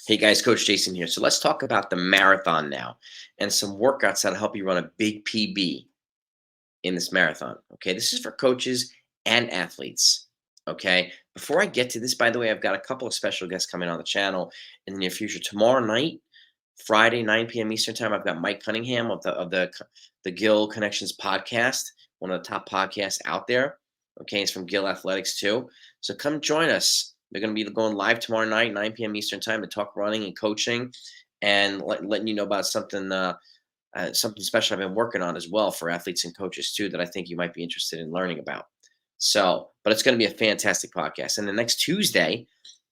Hey guys, Coach Jason here. So let's talk about the marathon now and some workouts that'll help you run a big PB in this marathon. Okay, this is for coaches and athletes. Okay, before I get to this, by the way, I've got a couple of special guests coming on the channel in the near future. Tomorrow night, Friday, 9 p.m. Eastern time, I've got Mike Cunningham of the Gill Connections podcast, one of the top podcasts out there. Okay, it's from Gill Athletics too. So come join us. They're going to be going live tomorrow night, 9 p.m. Eastern time, to talk running and coaching, and letting you know about something special I've been working on as well for athletes and coaches too that I think you might be interested in learning about. So, but it's going to be a fantastic podcast. And the next Tuesday,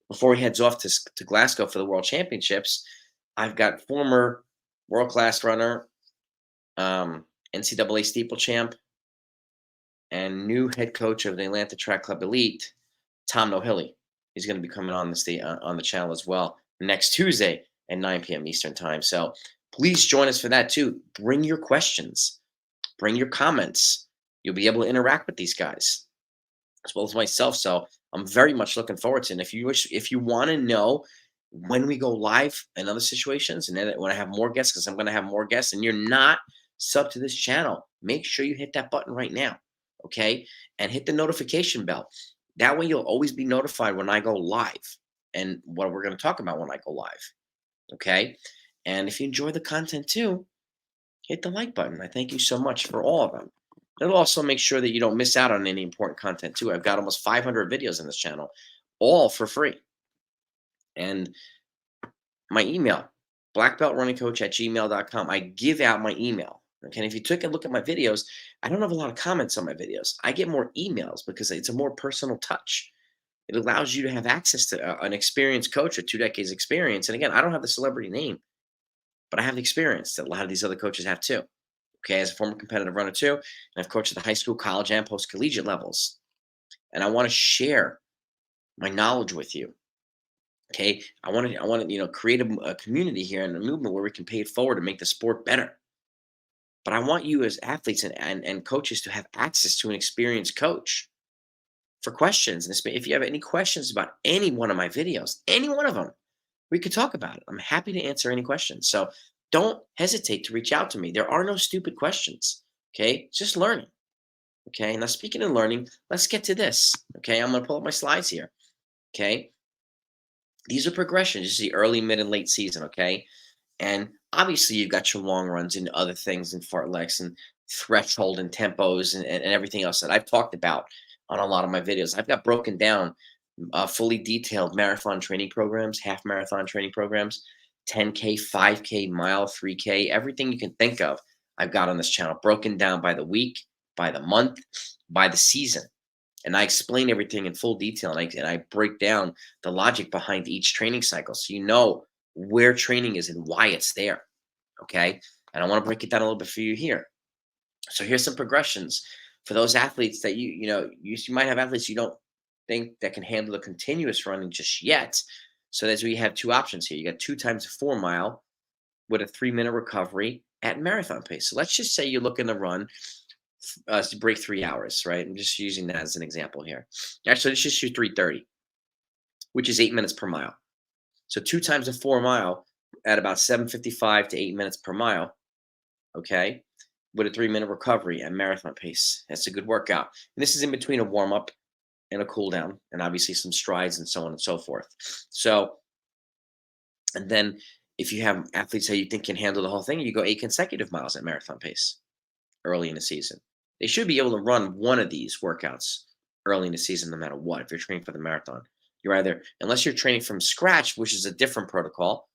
before he heads off to Glasgow for the World Championships, I've got former world class runner, NCAA steeple champ, and new head coach of the Atlanta Track Club Elite, Tom Nohilly. He's going to be coming on on the channel as well next Tuesday at 9 p.m. Eastern time. So please join us for that too. Bring your questions, bring your comments. You'll be able to interact with these guys as well as myself. So I'm very much looking forward to it. And if you want to know when we go live in other situations, and then when I have more guests, because I'm going to have more guests, and you're not sub to this channel, make sure you hit that button right now, okay? And hit the notification bell. That way you'll always be notified when I go live and what we're going to talk about when I go live, okay? And if you enjoy the content too, hit the like button. I thank you so much for all of them. It'll also make sure that you don't miss out on any important content too. I've got almost 500 videos in this channel, all for free. And my email, blackbeltrunningcoach@gmail.com. I give out my email. Okay. And if you took a look at my videos, I don't have a lot of comments on my videos. I get more emails because it's a more personal touch. It allows you to have access to an experienced coach with 2 decades experience. And again, I don't have the celebrity name, but I have the experience that a lot of these other coaches have too. Okay, as a former competitive runner too, and I've coached at the high school, college, and post collegiate levels. And I want to share my knowledge with you. Okay, I want to create a community here and a movement where we can pay it forward and make the sport better. But I want you as athletes and coaches to have access to an experienced coach for questions. And if you have any questions about any one of my videos, any one of them, we could talk about it. I'm happy to answer any questions. So don't hesitate to reach out to me. There are no stupid questions. Okay, it's just learning. Okay, now speaking of learning, let's get to this. Okay, I'm going to pull up my slides here. Okay, these are progressions. This is the early, mid, and late season. Okay, and obviously you've got your long runs and other things and fartleks and threshold and tempos and everything else that I've talked about on a lot of my videos. I've got broken down fully detailed marathon training programs, half marathon training programs, 10K, 5K, mile, 3K, everything you can think of, I've got on this channel, broken down by the week, by the month, by the season. And I explain everything in full detail, and I break down the logic behind each training cycle so you know where training is and why it's there. Okay. And I want to break it down a little bit for you here. So here's some progressions for those athletes that you might have athletes you don't think that can handle the continuous running just yet. So that's where you have two options here. You got 2 times a 4 mile with a 3-minute recovery at marathon pace. So let's just say you're looking to run to break 3 hours, right? I'm just using that as an example here. Actually, let's just use 3:30, which is 8 minutes per mile. So 2 times a 4 mile at about 7:55 to 8 minutes per mile. Okay, with a 3-minute recovery at marathon pace. That's a good workout. And this is in between a warm up and a cool down, and obviously some strides and so on and so forth. So, and then if you have athletes that you think can handle the whole thing, you go 8 consecutive miles at marathon pace early in the season. They should be able to run one of these workouts early in the season, no matter what. If you're training for the marathon, you're either, unless you're training from scratch, which is a different protocol,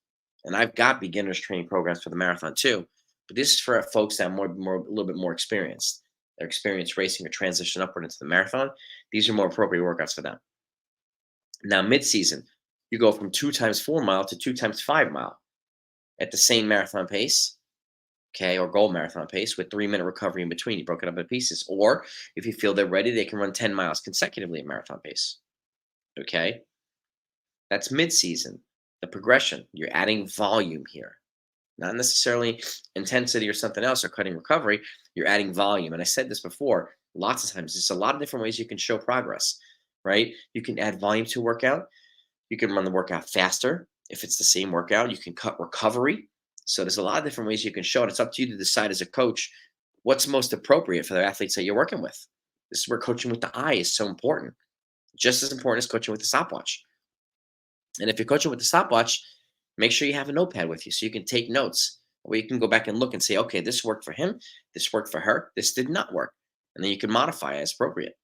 and I've got beginners training programs for the marathon too, but this is for folks that are a little bit more experienced. They're experienced racing or transition upward into the marathon. These are more appropriate workouts for them. Now, mid-season, you go from 2 times 4 mile to 2 times 5 mile at the same marathon pace, okay, or goal marathon pace with 3-minute recovery in between. You broke it up into pieces. Or if you feel they're ready, they can run 10 miles consecutively at marathon pace. Okay, that's mid-season. The progression, you're adding volume here. Not necessarily intensity or something else or cutting recovery. You're adding volume. And I said this before, lots of times. There's a lot of different ways you can show progress, right? You can add volume to a workout. You can run the workout faster. If it's the same workout, you can cut recovery. So there's a lot of different ways you can show it. It's up to you to decide as a coach what's most appropriate for the athletes that you're working with. This is where coaching with the eye is so important, just as important as coaching with the stopwatch. And if you're coaching with the stopwatch, make sure you have a notepad with you so you can take notes. Where you can go back and look and say, okay, this worked for him, this worked for her, this did not work. And then you can modify as appropriate.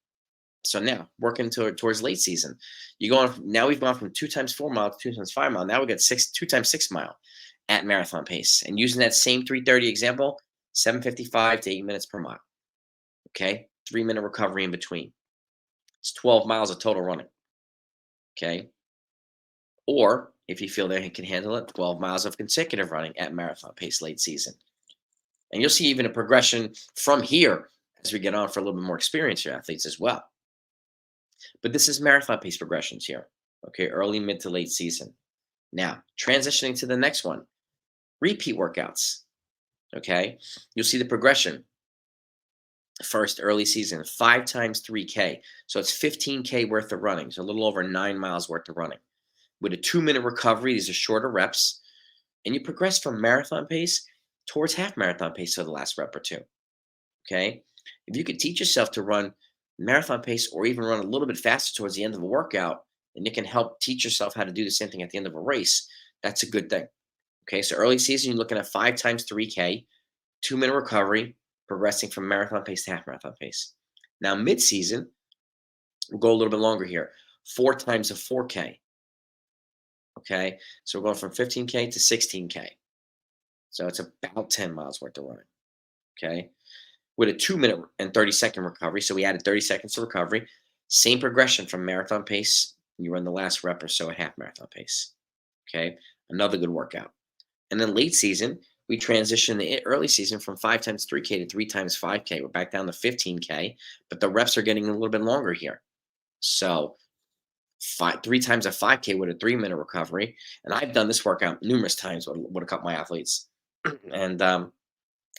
So now working towards late season, you go on. Now we've gone from 2 times 4 mile to 2 times 5 mile. Now we got 2 times 6 mile at marathon pace, and using that same 3:30 example, 7:55 to 8 minutes per mile. Okay, 3 minute recovery in between. It's 12 miles of total running. Okay, or if you feel that you can handle it, 12 miles of consecutive running at marathon pace late season, and you'll see even a progression from here as we get on for a little bit more experienced athletes as well. But this is marathon pace progressions here. Okay, early, mid to late season. Now, transitioning to the next one, repeat workouts. Okay, you'll see the progression. First, early season, 5 times 3K. So it's 15K worth of running. So a little over 9 miles worth of running. With a 2 minute recovery, these are shorter reps. And you progress from marathon pace towards half marathon pace for the last rep or two. Okay. If you could teach yourself to run marathon pace or even run a little bit faster towards the end of a workout, and you can help teach yourself how to do the same thing at the end of a race, that's a good thing. Okay. So early season, you're looking at 5 times 3K, 2 minute recovery, progressing from marathon pace to half marathon pace. Now, mid season, we'll go a little bit longer here, 4 times 4K. Okay. So we're going from 15K to 16K. So it's about 10 miles worth of running. Okay. With a 2 minute and 30-second recovery. So we added 30 seconds to recovery. Same progression from marathon pace. You run the last rep or so at half marathon pace. Okay. Another good workout. And then late season, we transition the early season from 5 times 3K to 3 times 5K. We're back down to 15K, but the reps are getting a little bit longer here. So 3 times a 5K with a 3 minute recovery. And I've done this workout numerous times with a couple of my athletes. And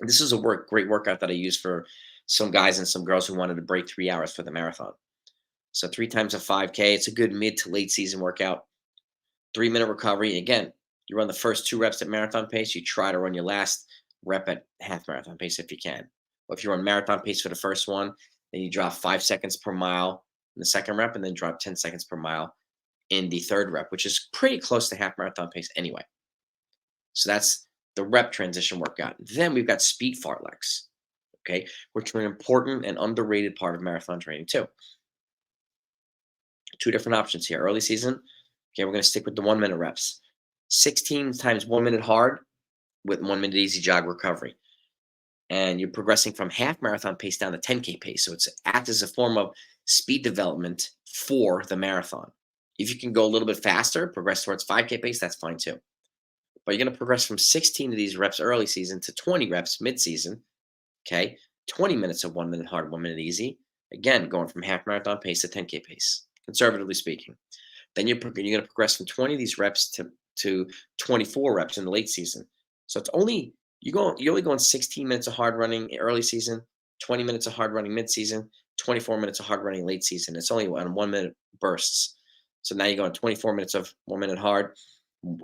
this is a great workout that I use for some guys and some girls who wanted to break 3 hours for the marathon. So 3 times a 5K, it's a good mid to late season workout. 3 minute recovery. Again, you run the first 2 reps at marathon pace. You try to run your last rep at half marathon pace if you can. Or if you run marathon pace for the first one, then you drop 5 seconds per mile in the second rep, and then drop 10 seconds per mile in the third rep, which is pretty close to half marathon pace anyway. So that's the rep transition workout. Then we've got speed fartleks, okay, which are an important and underrated part of marathon training too. Two different options here. Early season, okay, we're going to stick with the 1 minute reps. 16 times 1 minute hard with 1 minute easy jog recovery. And you're progressing from half marathon pace down to 10K pace. So it's act as a form of speed development for the marathon. If you can go a little bit faster, progress towards 5K pace, that's fine too. But you're going to progress from 16 of these reps early season to 20 reps mid season. Okay. 20 minutes of 1 minute hard, 1 minute easy. Again, going from half marathon pace to 10K pace, conservatively speaking. Then you're going to progress from 20 of these reps to 24 reps in the late season. So it's only you're only going 16 minutes of hard running early season, 20 minutes of hard running mid season, 24 minutes of hard running late season. It's only on 1 minute bursts. So now you're going 24 minutes of 1 minute hard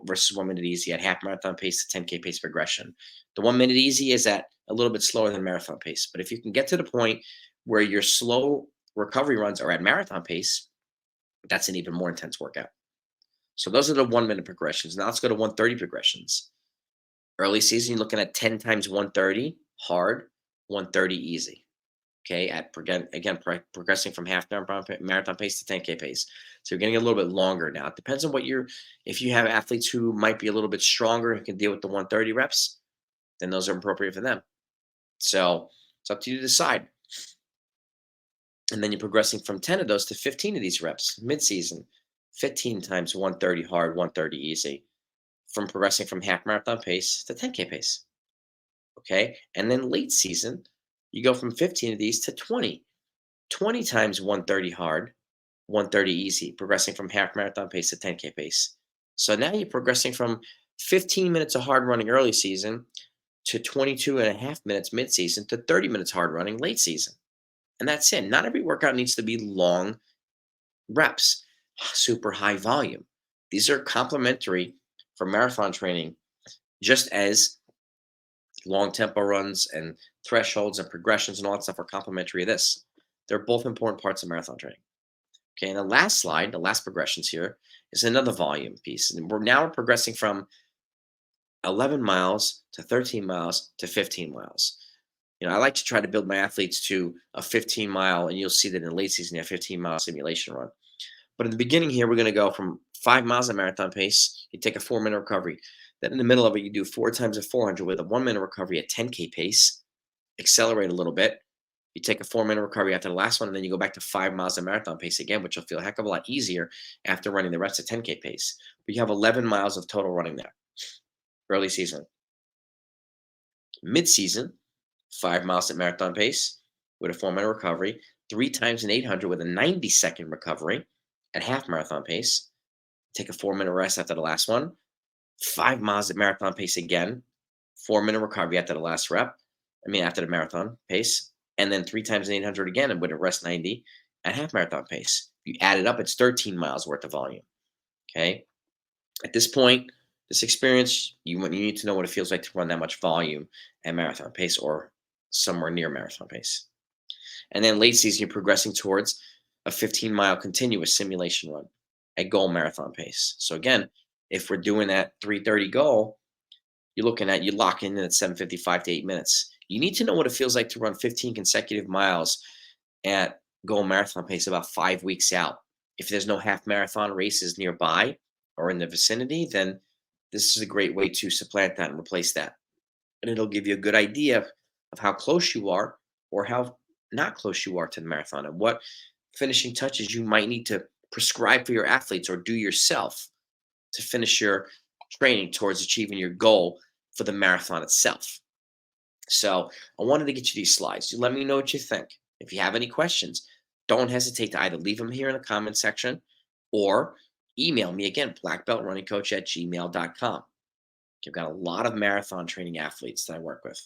versus 1 minute easy at half marathon pace to 10K pace progression. The 1 minute easy is at a little bit slower than marathon pace. But if you can get to the point where your slow recovery runs are at marathon pace, that's an even more intense workout. So those are the 1 minute progressions. Now let's go to 130 progressions. Early season, you're looking at 10 times 130 hard, 130 easy. Okay, progressing from half marathon pace to 10K pace. So you're getting a little bit longer now. It depends on if you have athletes who might be a little bit stronger and can deal with the 130 reps, then those are appropriate for them. So it's up to you to decide. And then you're progressing from 10 of those to 15 of these reps mid-season, 15 times 130 hard, 130 easy, from progressing from half marathon pace to 10K pace. Okay. And then late season, you go from 15 of these to 20, 20 times 130 hard, 130 easy, progressing from half marathon pace to 10K pace. So now you're progressing from 15 minutes of hard running early season to 22 and a half minutes mid season to 30 minutes hard running late season. And that's it. Not every workout needs to be long reps, super high volume. These are complementary for marathon training, just as long tempo runs and thresholds and progressions and all that stuff are complementary to this. They're both important parts of marathon training. Okay, and the last slide, the last progressions here is another volume piece. And we're progressing from 11 miles to 13 miles to 15 miles. I like to try to build my athletes to a 15-mile, and you'll see that in the late season, you have 15-mile simulation run. But in the beginning here, we're going to go from 5 miles at marathon pace. You take a 4-minute recovery. Then in the middle of it, you do 4 times a 400 with a 1-minute recovery at 10K pace. Accelerate a little bit. You take a 4-minute recovery after the last one, and then you go back to 5 miles at marathon pace again, which will feel a heck of a lot easier after running the rest at 10K pace. But you have 11 miles of total running there. Early season. Mid-season, 5 miles at marathon pace with a 4-minute recovery, 3 times an 800 with a 90-second recovery at half marathon pace. Take a 4-minute rest after the last one. 5 miles at marathon pace again, 4-minute recovery after the last rep. After the marathon pace, and then 3 times an 800 again, and with a rest 90 at half marathon pace. If you add it up, it's 13 miles worth of volume. Okay. At this point, this experience, you need to know what it feels like to run that much volume at marathon pace or somewhere near marathon pace. And then late season, you're progressing towards a 15-mile continuous simulation run at goal marathon pace. So again, if we're doing that 3:30 goal, you're locking in at 7:55 to 8 minutes. You need to know what it feels like to run 15 consecutive miles at goal marathon pace about 5 weeks out. If there's no half marathon races nearby or in the vicinity, then this is a great way to supplant that and replace that. And it'll give you a good idea of how close you are or how not close you are to the marathon and what finishing touches you might need to prescribe for your athletes or do yourself to finish your training towards achieving your goal for the marathon itself. So I wanted to get you these slides. You let me know what you think. If you have any questions, don't hesitate to either leave them here in the comment section or email me again, blackbeltrunningcoach@gmail.com. I've got a lot of marathon training athletes that I work with.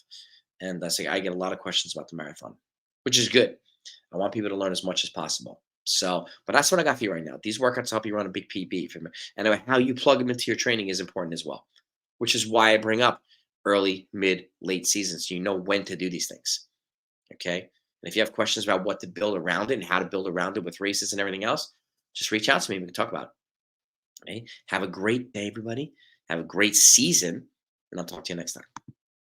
And I get a lot of questions about the marathon, which is good. I want people to learn as much as possible. So, but that's what I got for you right now. These workouts help you run a big PB. And how you plug them into your training is important as well, which is why I bring up early, mid, late season, so you know when to do these things. Okay. And if you have questions about what to build around it and how to build around it with races and everything else, just reach out to me. We can talk about it. Okay. Have a great day, everybody. Have a great season. And I'll talk to you next time.